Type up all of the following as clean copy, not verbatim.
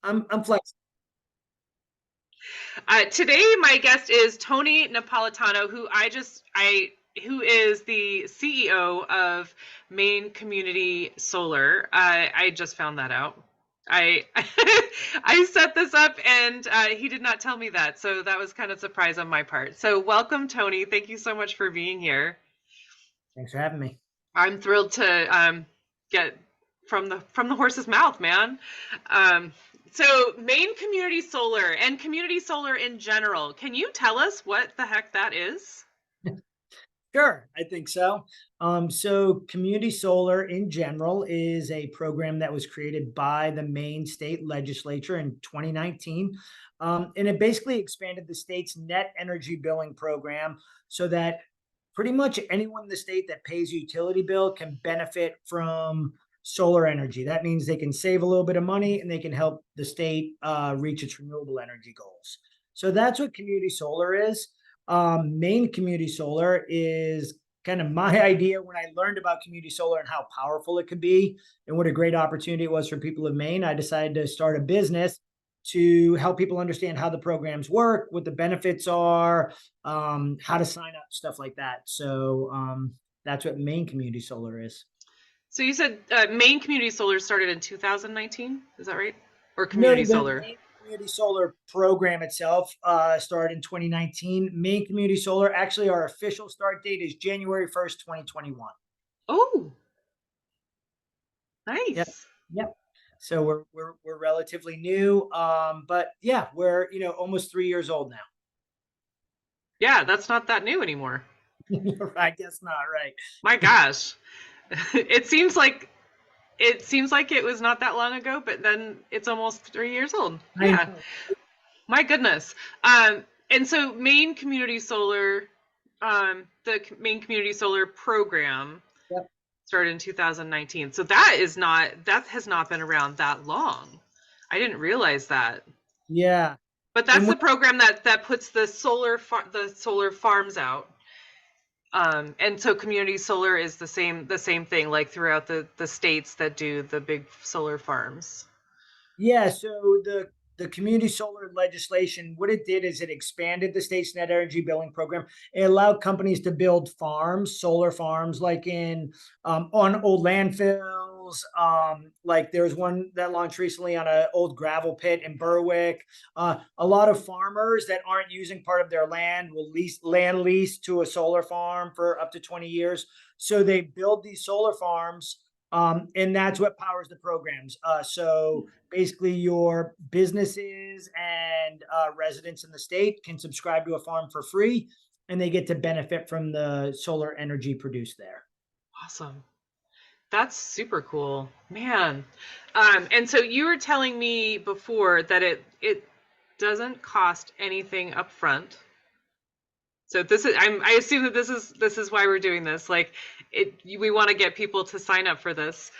I'm flexible. Today, my guest is Tony Napolitano, who is the CEO of Maine Community Solar. I just found that out. I I set this up and he did not tell me that, so that was kind of a surprise on my part. So welcome, Tony. Thank you so much for being here. Thanks for having me. I'm thrilled to get from the horse's mouth, man. Um, so Maine Community Solar and Community Solar in general, can you tell us what the heck that is? Sure, I think so. So community solar in general is a program that was created by the Maine state legislature in 2019. And it basically expanded the state's net energy billing program so that pretty much anyone in the state that pays a utility bill can benefit from solar energy. That means they can save a little bit of money and they can help the state reach its renewable energy goals. So that's what community solar is. Maine Community Solar is kind of my idea when I learned about community solar and how powerful it could be and what a great opportunity it was for people of Maine. I decided to start a business to help people understand how the programs work, what the benefits are, how to sign up, stuff like that. So that's what Maine Community Solar is. So you said Maine Community Solar started in 2019, is that right? Or No, Community the Solar? Maine Community Solar program itself started in 2019. Maine Community Solar, actually, our official start date is January 1st, 2021. Oh, Yep. nice. Yep. So we're relatively new. But yeah, we're almost 3 years old Yeah, that's not that new anymore. now. I guess not, right? My gosh. It seems like it was not that long ago, but then it's almost 3 years old. I Yeah, know. my goodness. And so Maine Community Solar, the Maine Community Solar program Yep. started in 2019. So that has not been around that long. I didn't realize that. Yeah. But And that's the program that puts the solar farms out. And so community solar is the same thing, like throughout the states that do the big solar farms. Yeah, so the community solar legislation, what it did is it expanded the state's net energy billing program. It allowed companies to build farms, solar farms, like in on old landfills. Like there's one that launched recently on an old gravel pit in Berwick. A lot of farmers that aren't using part of their land will lease to a solar farm for up to 20 years. So they build these solar farms, and that's what powers the programs. So basically your businesses and residents in the state can subscribe to a farm for free and they get to benefit from the solar energy produced there. Awesome. That's super cool, man. And so you were telling me before that it doesn't cost anything up front. So I assume that this is why we're doing this. Like we want to get people to sign up for this.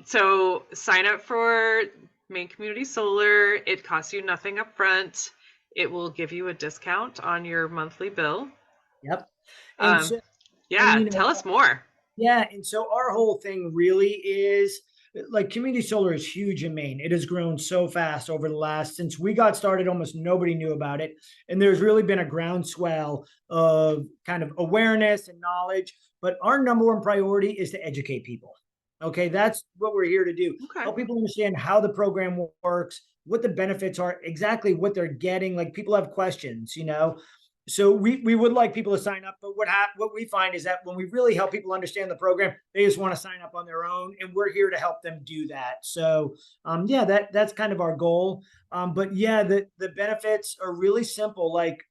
So sign up for Maine Community Solar. It costs you nothing up front. It will give you a discount on your monthly bill. Yep. And Um, so, and yeah, tell us more. yeah, and so our whole thing really is like community solar is huge in Maine. It has grown so fast over the last since we got started, almost nobody knew about it. And there's really been a groundswell of kind of awareness and knowledge. But our number one priority is to educate people. Okay, that's what we're here to do. Okay. Help people understand how the program works, what the benefits are, exactly what they're getting. Like people have questions. So we would like people to sign up, but what we find is that when we really help people understand the program, they just want to sign up on their own, and we're here to help them do that. So yeah, that's kind of our goal. But yeah, the benefits are really simple. Like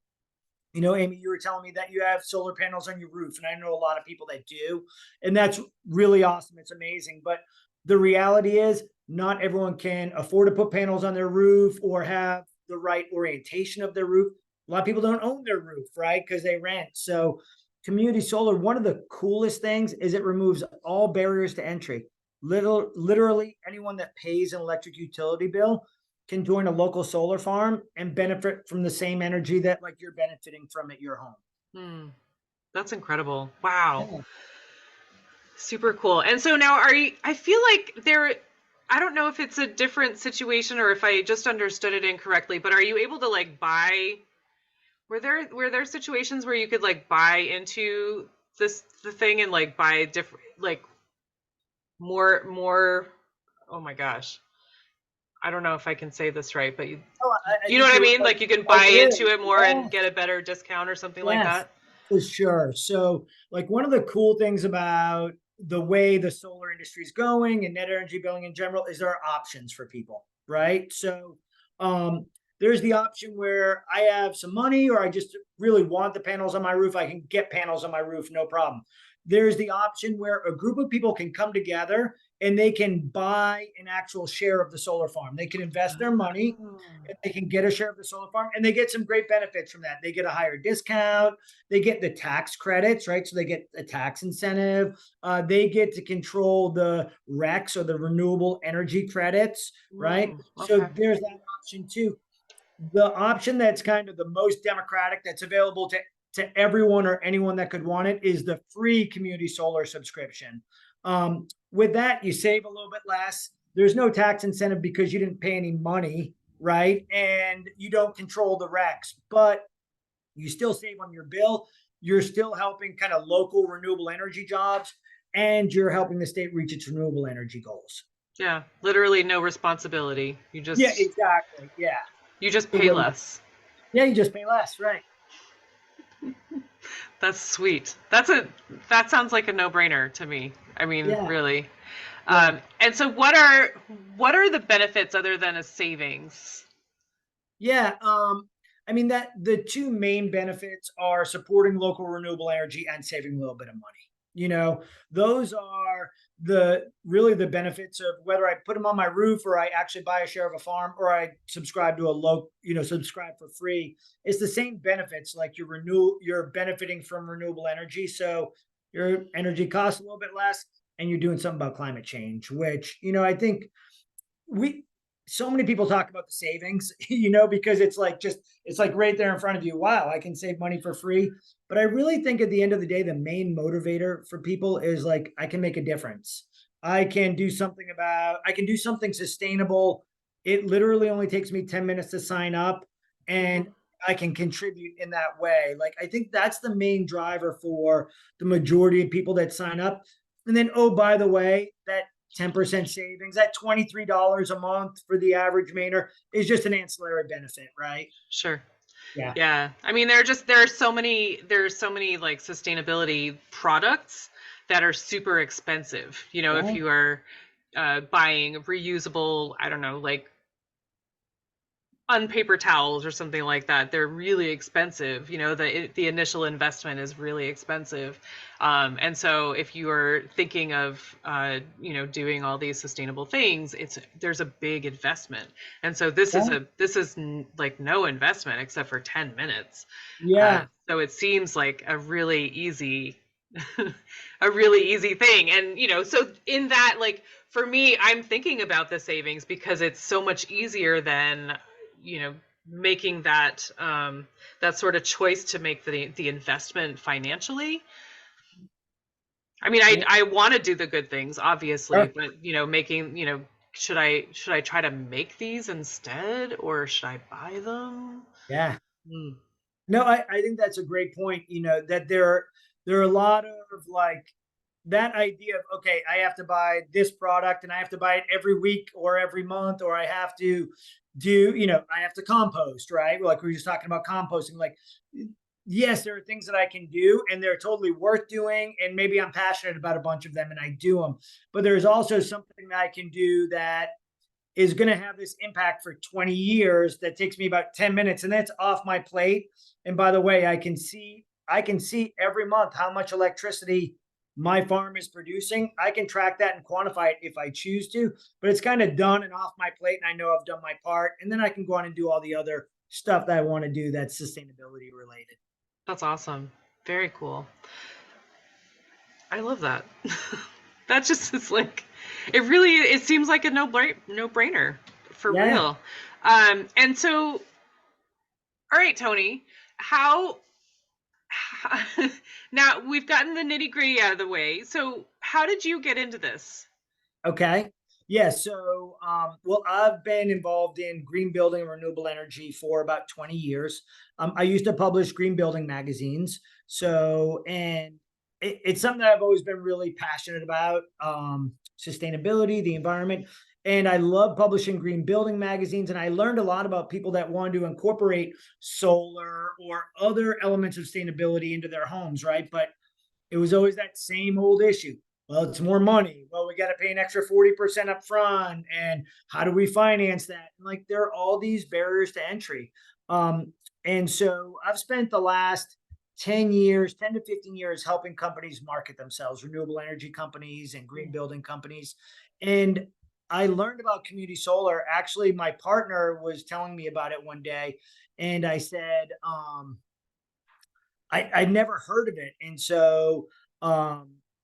Amy, you were telling me that you have solar panels on your roof, and I know a lot of people that do, and that's really awesome. It's amazing, but the reality is not everyone can afford to put panels on their roof or have the right orientation of their roof. A lot of people don't own their roof, right? Because they rent. So community solar, one of the coolest things is it removes all barriers to entry. Literally anyone that pays an electric utility bill can join a local solar farm and benefit from the same energy that like you're benefiting from at your home. Hmm, that's incredible. Wow. Yeah. Super cool. And so now I feel like there I don't know if it's a different situation or if I just understood it incorrectly, but are you able to like buy, were there situations where you could like buy into the thing and like buy different like more oh my gosh. I don't know if I can say this right, but Oh, I you know think what I you're mean? like, Like you can I buy into do. it more and Yes. get a better discount or something like Yes, that. for sure. So, like, one of the cool things about the way the solar industry is going and net energy billing in general is there are options for people, right? So, um, there's the option where I have some money or I just really want the panels on my roof. I can get panels on my roof, no problem. There's the option where a group of people can come together and they can buy an actual share of the solar farm. They can invest their money Oh. and they can get a share of the solar farm and they get some great benefits from that. They get a higher discount, they get the tax credits, right? So they get a tax incentive. They get to control the RECs or the renewable energy credits, right? So Okay. there's that option too. The option that's kind of the most democratic that's available to everyone or anyone that could want it is the free community solar subscription. With that, you save a little bit less. There's no tax incentive because you didn't pay any money, right? And you don't control the RECs, but you still save on your bill. You're still helping kind of local renewable energy jobs, and you're helping the state reach its renewable energy goals. Yeah, literally no responsibility. You Yeah, just exactly. Yeah. you just The pay way, less. yeah, you just pay less, right? That's sweet. That sounds like a no-brainer to me. I mean, Yeah, really. yeah. And so what are the benefits other than a savings? Yeah, I mean that the two main benefits are supporting local renewable energy and saving a little bit of money. You know, those are the really the benefits of whether I put them on my roof or I actually buy a share of a farm or I subscribe to a low, subscribe for free. It's the same benefits like you're benefiting from renewable energy. So your energy costs a little bit less and you're doing something about climate change, which, I think we so many people talk about the savings, because it's like right there in front of you. Wow, I can save money for free. But I really think at the end of the day, the main motivator for people is like I can make a difference. I can do something sustainable. It literally only takes me 10 minutes to sign up and Mhm. I can contribute in that way. Like I think that's the main driver for the majority of people that sign up. And then, oh, by the way, that 10% savings, that $23 a month for the average Mainer is just an ancillary benefit, right? Sure. Yeah. Yeah. I mean, there's so many like sustainability products that are super expensive. You know, if Yeah. you are buying reusable, I don't know, like on paper towels or something like that, they're really expensive. You know, the initial investment is really expensive. And so if you are thinking of doing all these sustainable things, there's a big investment. And so Yeah. this is like no investment except for 10 minutes. Yeah. So it seems like a really easy a really easy thing. And so in that, like, for me, I'm thinking about the savings because it's so much easier than making that sort of choice to make the investment financially. I mean, Yeah. I want to do the good things, obviously, Sure. but making, should I try to make these instead, or should I buy them? Yeah. Hmm. No, I think that's a great point. That there are a lot of like that idea of okay, I have to buy this product and I have to buy it every week or every month, or I have to I have to compost, right? Like we were just talking about composting. Like, yes, there are things that I can do and they're totally worth doing. And maybe I'm passionate about a bunch of them and I do them. But there's also something that I can do that is going to have this impact for 20 years that takes me about 10 minutes and that's off my plate. And by the way, I can see every month how much electricity my farm is producing. I can track that and quantify it if I choose to, but it's kind of done and off my plate and I know I've done my part and then I can go on and do all the other stuff that I want to do that's sustainability related. That's awesome. Very cool. I love that. That just is like, it seems like a no brainer for Yeah. real. And so, all right, Tony, how, now we've gotten the nitty gritty out of the way. So how did you get into this? Okay. Yeah, so well, I've been involved in green building and renewable energy for about 20 years. I used to publish green building magazines. So, and it's something that I've always been really passionate about, sustainability, the environment. And I love publishing green building magazines. And I learned a lot about people that wanted to incorporate solar or other elements of sustainability into their homes, right? But it was always that same old issue. Well, it's more money. Well, we got to pay an extra 40% up front. And how do we finance that? And like there are all these barriers to entry. Um, and so I've spent the last 10 years, 10 to 15 years helping companies market themselves, renewable energy companies and green building companies. And I learned about community solar. Actually, my partner was telling me about it one day. And I said, I'd never heard of it. And so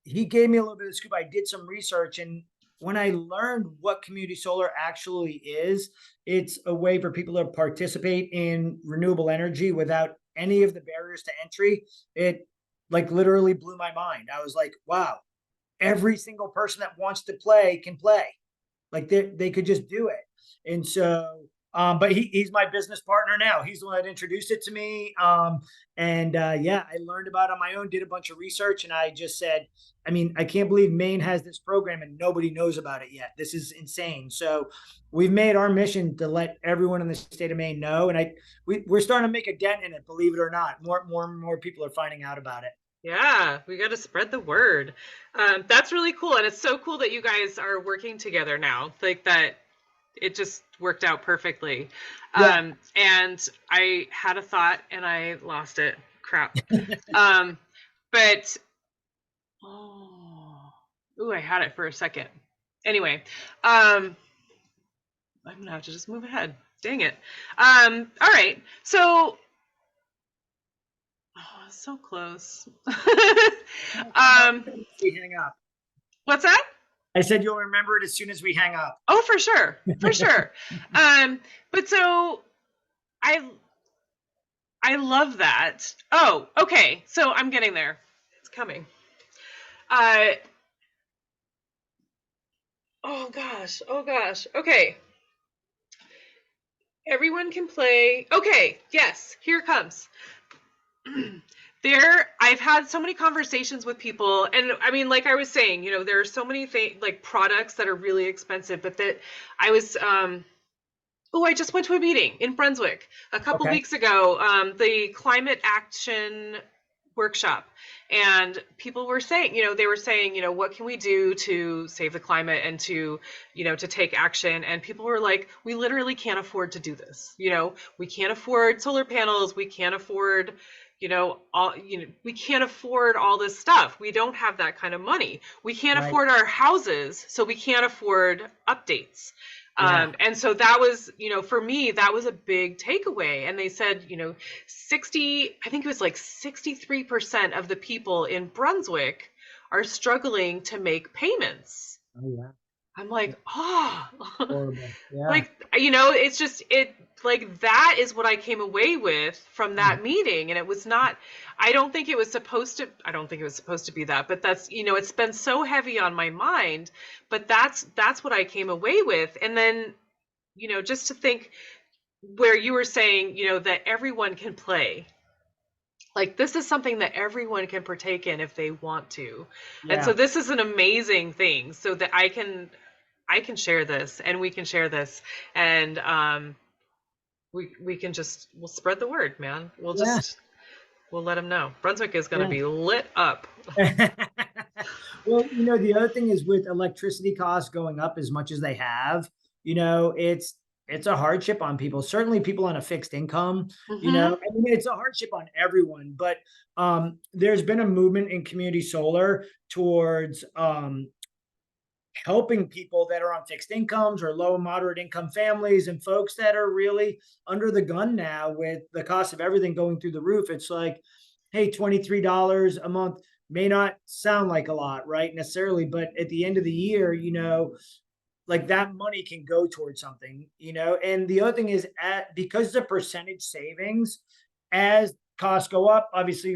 he gave me a little bit of scoop. I did some research. And when I learned what community solar actually is, it's a way for people to participate in renewable energy without any of the barriers to entry. It like literally blew my mind. I was like, wow, every single person that wants to play can play. Like they could just do it. And so, but he's my business partner now. He's the one that introduced it to me. And yeah, I learned about it on my own, did a bunch of research, and I just said, I mean, I can't believe Maine has this program and nobody knows about it yet. This is insane. So we've made our mission to let everyone in the state of Maine know. And we're starting to make a dent in it, believe it or not. More and more people are finding out about it. Yeah, we got to spread the word. That's really cool. And it's so cool that you guys are working together now. Like that it just worked out perfectly. Yeah. And I had a thought and I lost it. Crap. Um, but oh, ooh, I had it for a second. Anyway, I'm gonna have to just move ahead. Dang it. All right. So, oh, so close. um, We hang up. what's that? I said you'll remember it as soon as we hang up. Oh, for sure, for sure. But so I I love that. Oh, okay. So I'm getting there. It's coming. Uh, oh gosh. Oh gosh. Okay. Everyone can play. Okay. Yes. Here it comes. I've had so many conversations with people, and I mean, like I was saying, there are so many like products that are really expensive, but that I was oh, I just went to a meeting in Brunswick a couple Okay. weeks ago, the climate action workshop. And people were saying, they were saying, what can we do to save the climate and to take action? And people were like, we literally can't afford to do this. We can't afford solar panels. We can't afford, we can't afford all this stuff. We don't have that kind of money. We can't Right. afford our houses, so we can't afford updates. Yeah. And so that was, for me, that was a big takeaway. And they said, 60, I think it was like 63% of the people in Brunswick are struggling to make payments. Oh yeah. I'm like, oh, Horrible. Yeah. like, it's just, like, that is what I came away with from that meeting. And it was not, I don't think it was supposed to be that, but that's, it's been so heavy on my mind, but that's what I came away with. And then, just to think where you were saying, that everyone can play. Like, this is something that everyone can partake in if they want to. And so Yeah. this is an amazing thing, so that I can share this, and we can share this, and we can we'll spread the word, man. Yeah. We'll let them know. Brunswick is going to Yeah. be lit up. Well, the other thing is with electricity costs going up as much as they have, it's a hardship on people. Certainly people on a fixed income, Hmm. I mean, it's a hardship on everyone, but there's been a movement in community solar towards helping people that are on fixed incomes or low and moderate income families and folks that are really under the gun now with the cost of everything going through the roof. It's like, hey, $23 a month may not sound like a lot, right? Necessarily, but at the end of the year, like that money can go towards something, And the other thing is because it's a percentage savings, as costs go up, obviously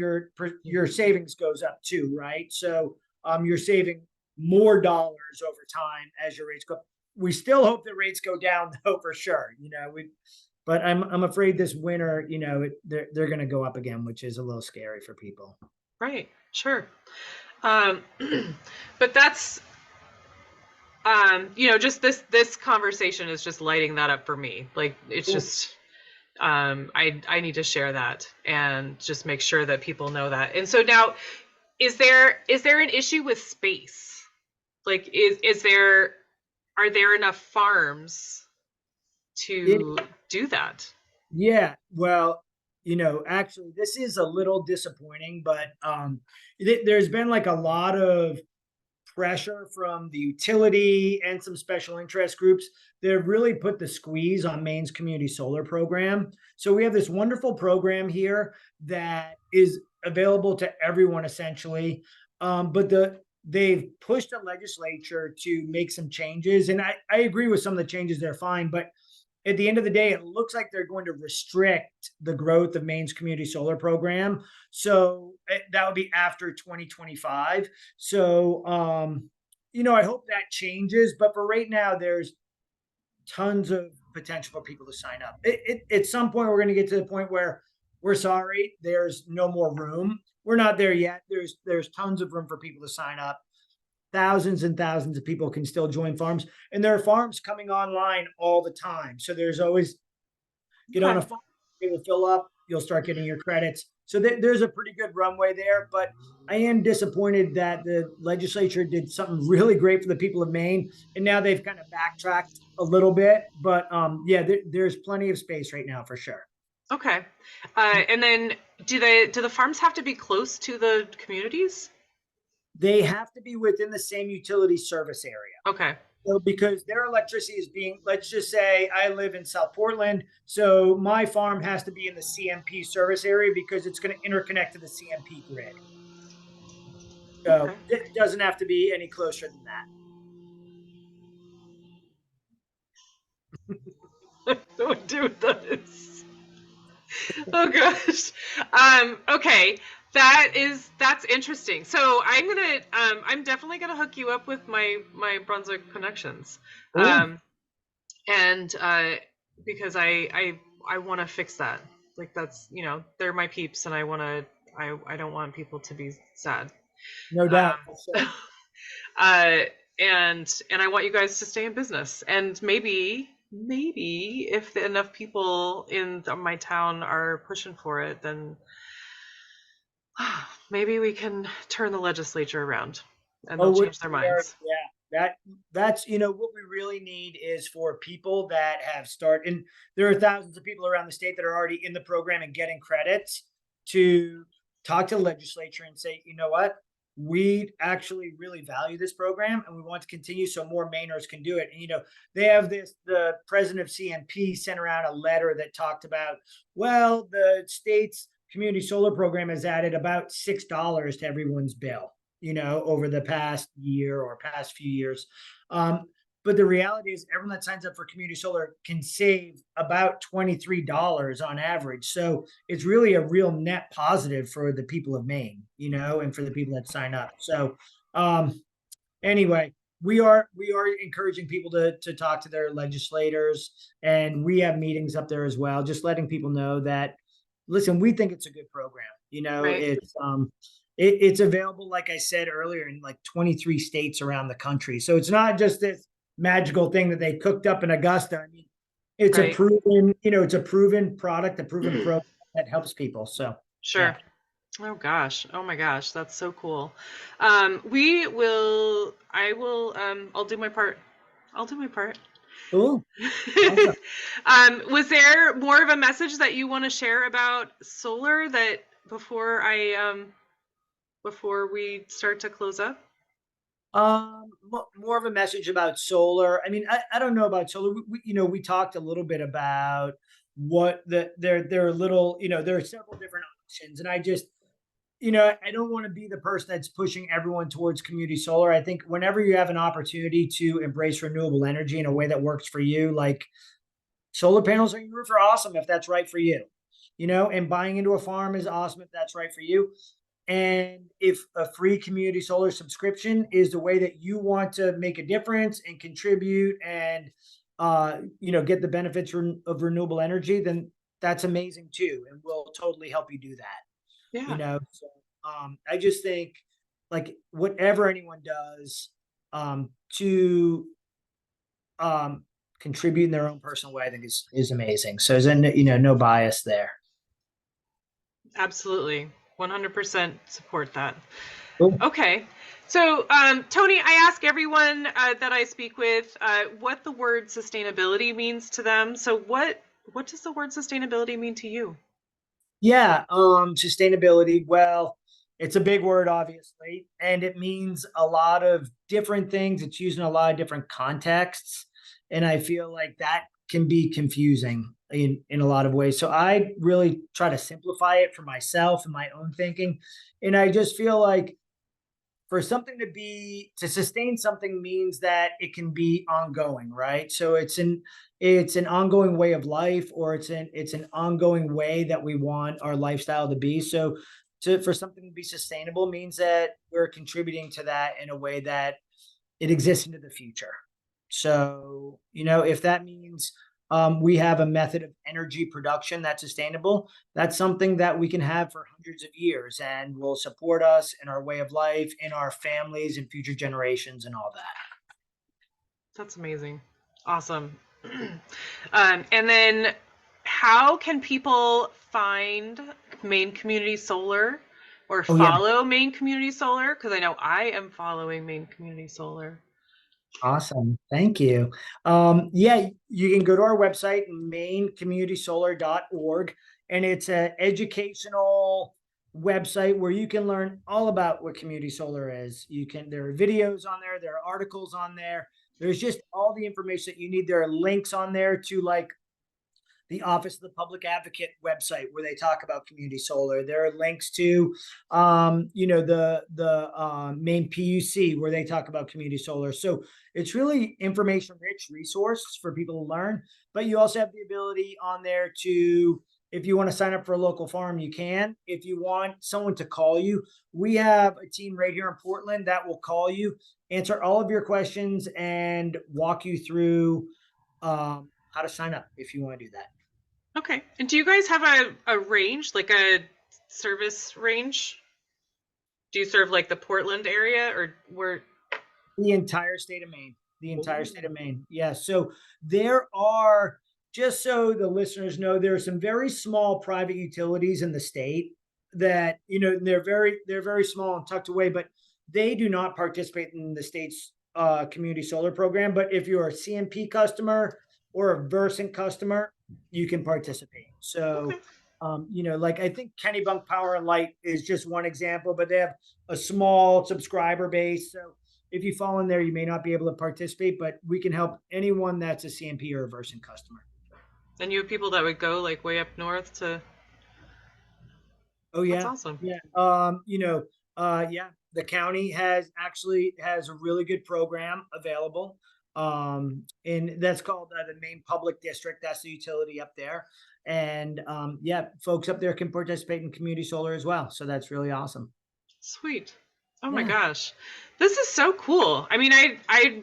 your savings goes up too, right? So you're saving more dollars over time as your rates go up. we still hope that rates go down though, for sure. But I'm afraid this winter, they're going to go up again, which is a little scary for people. Right. Sure. Um, but that's just this conversation is just lighting that up for me. Like it's Cool. just I need to share that and just make sure that people know that. And so now, is there an issue with space? Like is there are there enough farms Yeah, to do that? yeah. Well, actually, this is a little disappointing, but there's been like a lot of pressure from the utility and some special interest groups that have really put the squeeze on Maine's community solar program. So we have this wonderful program here that is available to everyone essentially. But they've pushed the legislature to make some changes. And I agree with some of the changes, they're fine, but at the end of the day, it looks like they're going to restrict the growth of Maine's community solar program. So that would be after 2025. So, I hope that changes. But for right now, there's tons of potential for people to sign up. At some point, we're going to get to the point where we're sorry, there's no more room. We're not there yet. There's tons of room for people to sign up. Thousands and thousands of people can still join farms, and there are farms coming online all the time. So there's always get on Okay. a farm, it will fill up, you'll start getting your credits. So there's a pretty good runway there. But I am disappointed that the legislature did something really great for the people of Maine, and now they've kind of backtracked a little bit. But yeah, there's plenty of space right now for sure. Okay. And then do the farms have to be close to the communities? They have to be within the same utility service area. Okay. So because their electricity is being, let's just say I live in South Portland, so my farm has to be in the CMP service area because it's going to interconnect to the CMP grid. Okay. So it doesn't have to be any closer than that. Don't do this. Oh gosh. Okay. That's interesting. So I'm definitely gonna hook you up with my Brunswick connections. Cool. And because I want to fix that. Like that's, they're my peeps and I don't want people to be sad. No doubt. Um, uh, and I want you guys to stay in business. And maybe if enough people in my town are pushing for it, then maybe we can turn the legislature around and they'll Oh, change their minds. yeah. That's what we really need is for people that have started. And there are thousands of people around the state that are already in the program and getting credits to talk to the legislature and say, you know what, we actually really value this program and we want to continue so more Mainers can do it. And they have this. The president of CMP sent around a letter that talked about, well, the state's community solar program has added about $6 to everyone's bill, over the past year or past few years. But the reality is everyone that signs up for community solar can save about $23 on average. So it's really a real net positive for the people of Maine, and for the people that sign up. So anyway, we are encouraging people to talk to their legislators, and we have meetings up there as well, just letting people know that, listen, we think it's a good program. Right. It's available, like I said earlier, in like 23 states around the country. So it's not just this magical thing that they cooked up in Augusta. I mean, Right. it's a proven product, a proven program that helps people. So yeah. Sure. Oh gosh. Oh my gosh. That's so cool. I'll do my part. I'll do my part. Cool. Awesome. Was there more of a message that you want to share about solar that before we start to close up? More of a message about solar. I mean, I don't know about solar. We talked a little bit about what there are little, there are several different options. And I just, I don't want to be the person that's pushing everyone towards community solar. I think whenever you have an opportunity to embrace renewable energy in a way that works for you, like solar panels on your roof are awesome if that's right for you, and buying into a farm is awesome if that's right for you. And if a free community solar subscription is the way that you want to make a difference and contribute and get the benefits of renewable energy, then that's amazing too. And we'll totally help you do that. Yeah. So I just think like whatever anyone does to contribute in their own personal way, I think is amazing. So there's no bias there. Absolutely. 100% support that. Cool. Okay. So, Tony, I ask everyone that I speak with what the word sustainability means to them. So, what does the word sustainability mean to you? Yeah, sustainability. Well, it's a big word, obviously, and it means a lot of different things. It's used in a lot of different contexts, and I feel like that can be confusing in a lot of ways. So I really try to simplify it for myself and my own thinking, and I just feel like for something to sustain something means that it can be ongoing, right? So it's an ongoing way of life, or it's an ongoing way that we want our lifestyle to be. So for something to be sustainable means that we're contributing to that in a way that it exists into the future. So, if that means we have a method of energy production that's sustainable, that's something that we can have for hundreds of years and will support us in our way of life, in our families, and future generations, and all that. That's amazing. Awesome. And then, how can people find Maine Community Solar or Oh, yeah. follow Maine Community Solar? Because I know I am following Maine Community Solar. Awesome. Thank you. Yeah, you can go to our website, maincommunitysolar.org, and it's an educational website where you can learn all about what community solar is. There are videos on there, there are articles on there. There's just all the information that you need. There are links on there to like the Office of the Public Advocate website where they talk about community solar. There are links to, the Maine PUC where they talk about community solar. So it's really information rich resource for people to learn. But you also have the ability on there to, if you want to sign up for a local farm, you can. If you want someone to call you, we have a team right here in Portland that will call you, answer all of your questions, and walk you through how to sign up if you want to do that. Okay. And do you guys have a range, like a service range? Do you serve like the Portland area or where? The entire state of Maine. The entire Ooh. state of Maine. Yeah. So there are, just so the listeners know, there are some very small private utilities in the state that, they're very small and tucked away, but they do not participate in the state's community solar program. But if you're a CMP customer or a Versant customer, you can participate. So, Okay. like I think Kennybunk Power and Light is just one example, but they have a small subscriber base. So if you fall in there, you may not be able to participate, but we can help anyone that's a CMP or a Versant customer. And you have people that would go like way up north to. Oh That's yeah, awesome. yeah. Yeah. The county has a really good program available, and that's called the Maine Public District. That's the utility up there, and yeah, folks up there can participate in community solar as well. So that's really awesome. Sweet. Oh my Yeah. gosh. This is so cool. I mean, I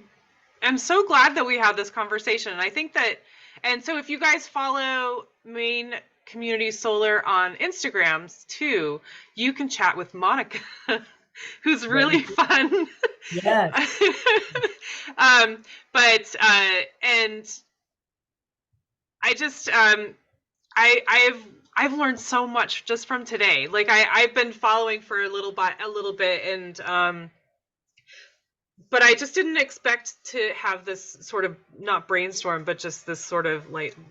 am so glad that we had this conversation. And I think that, and so if you guys follow Maine Community Solar on Instagrams too, you can chat with Monica, who's Very really cool. fun. Yes. But and I just I've learned so much just from today. Like I've been following for a little bit, and but I just didn't expect to have this sort of, not brainstorm, but just this sort of light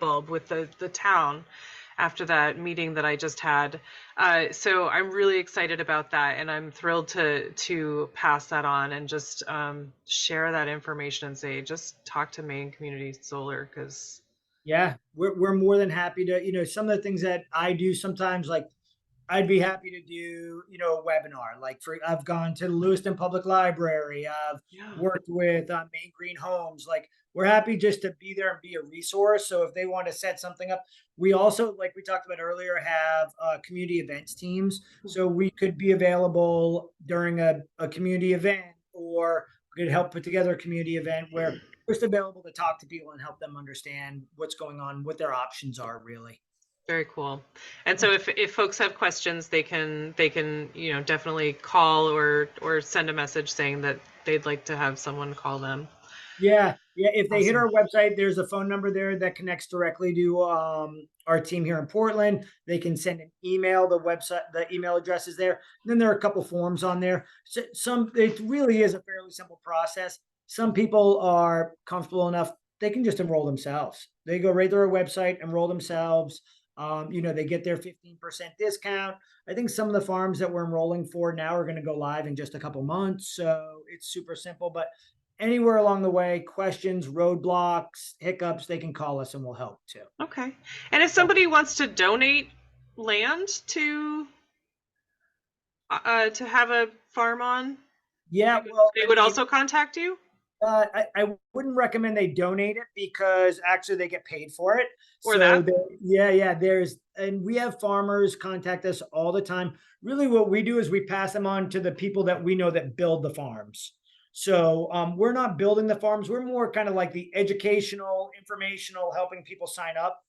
bulb with the town after that meeting that I just had. So I'm really excited about that, and I'm thrilled to pass that on and just share that information and say, just talk to Maine Community Solar, because Yeah, we're more than happy to, some of the things that I do sometimes, like I'd be happy to do, a webinar. Like I've gone to the Lewiston Public Library. I've yeah. worked with Maine Green Homes. Like we're happy just to be there and be a resource. So if they want to set something up, we also, like we talked about earlier, have community events teams. So we could be available during a community event, or we could help put together a community event where we're just available to talk to people and help them understand what's going on, what their options are really. Very cool. And so if folks have questions, they can, definitely call or send a message saying that they'd like to have someone call them. Yeah, yeah. If they hit Awesome. our website, there's a phone number there that connects directly to our team here in Portland. They can send an email. The email address is there. And then there are a couple forms on there. So it really is a fairly simple process. Some people are comfortable enough; they can just enroll themselves. They go right to our website, enroll themselves. They get their 15% discount. I think some of the farms that we're enrolling for now are going to go live in just a couple months. So it's super simple, but anywhere along the way, questions, roadblocks, hiccups, they can call us and we'll help too. Okay. And if somebody wants to donate land to have a farm on, Yeah, well, they I would mean, also contact you? I wouldn't recommend they donate it because actually they get paid for it. Or So that? yeah, and we have farmers contact us all the time. Really, what we do is we pass them on to the people that we know that build the farms. So we're not building the farms. We're more kind of like the educational, informational, helping people sign up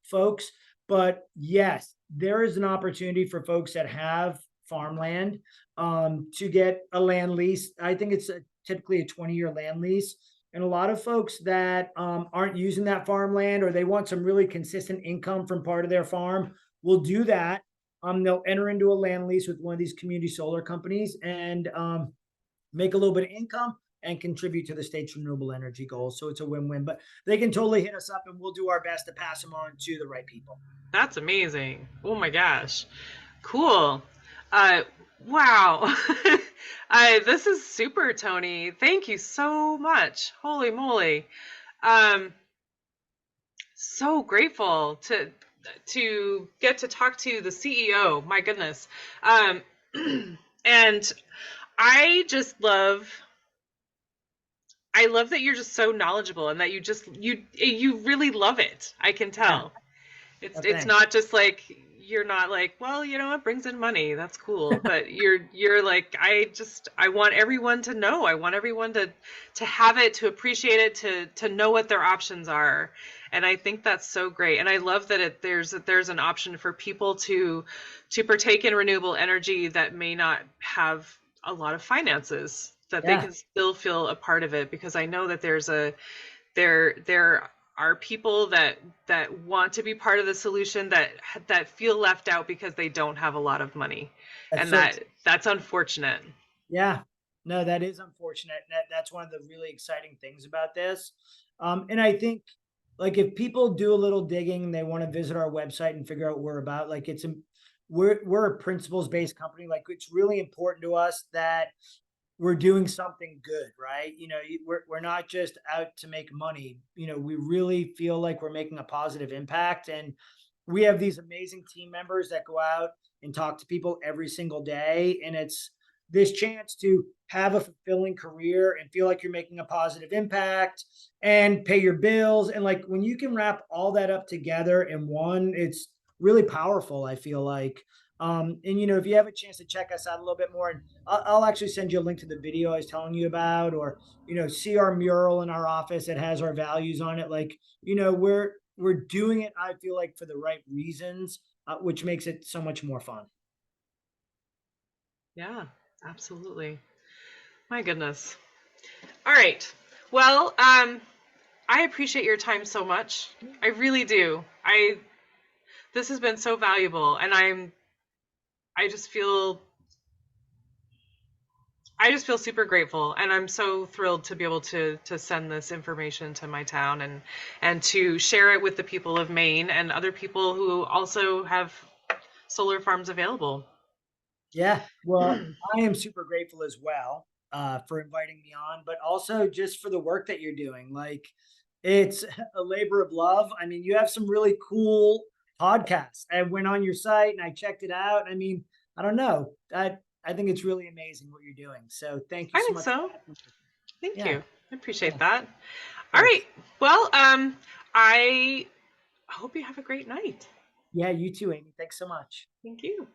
folks. But yes, there is an opportunity for folks that have farmland to get a land lease. I think it's typically a 20-year land lease. And a lot of folks that aren't using that farmland, or they want some really consistent income from part of their farm, will do that. They'll enter into a land lease with one of these community solar companies and make a little bit of income and contribute to the state's renewable energy goals. So it's a win-win. But they can totally hit us up, and we'll do our best to pass them on to the right people. That's amazing. Oh my gosh. Cool. Uh, wow. This is super, Tony. Thank you so much. Holy moly. Um, so grateful to get to talk to the CEO. My goodness. Um, and I love that you're just so knowledgeable and that you really love it. I can Yeah. tell. Well, It's thanks. not just like you're not like, well, it brings in money. That's cool. But you're like, I want everyone to know. I want everyone to have it, to appreciate it, to know what their options are. And I think that's so great. And I love that there's an option for people to partake in renewable energy that may not have a lot of finances, that they Yeah. can still feel a part of it, because I know that there are people that want to be part of the solution that feel left out because they don't have a lot of money, That's and so true. that's unfortunate. Yeah, no, that is unfortunate. That's one of the really exciting things about this. And I think, like, if people do a little digging, they want to visit our website and figure out what we're about. Like, we're a principles based company. Like, it's really important to us that we're doing something good, right? We're not just out to make money. We really feel like we're making a positive impact, and we have these amazing team members that go out and talk to people every single day, and it's this chance to have a fulfilling career and feel like you're making a positive impact and pay your bills. And like when you can wrap all that up together in one, it's really powerful, I feel like. And if you have a chance to check us out a little bit more, and I'll actually send you a link to the video I was telling you about, or see our mural in our office that has our values on it. Like, we're doing it, I feel like, for the right reasons, which makes it so much more fun. Yeah, absolutely. My goodness. All right. Well, I appreciate your time so much. I really do. This has been so valuable, and I just feel I just feel super grateful, and I'm so thrilled to be able to send this information to my town and to share it with the people of Maine and other people who also have solar farms available. Yeah, well, I am super grateful as well for inviting me on, but also just for the work that you're doing. Like, it's a labor of love. I mean, you have some really cool podcasts. I went on your site and I checked it out. I mean, I don't know. I think it's really amazing what you're doing. So thank you I so think much for so. having me. Thank Yeah. you. I appreciate Yeah. that. Of All right. course. Well, I hope you have a great night. Yeah. You too, Amy. Thanks so much. Thank you.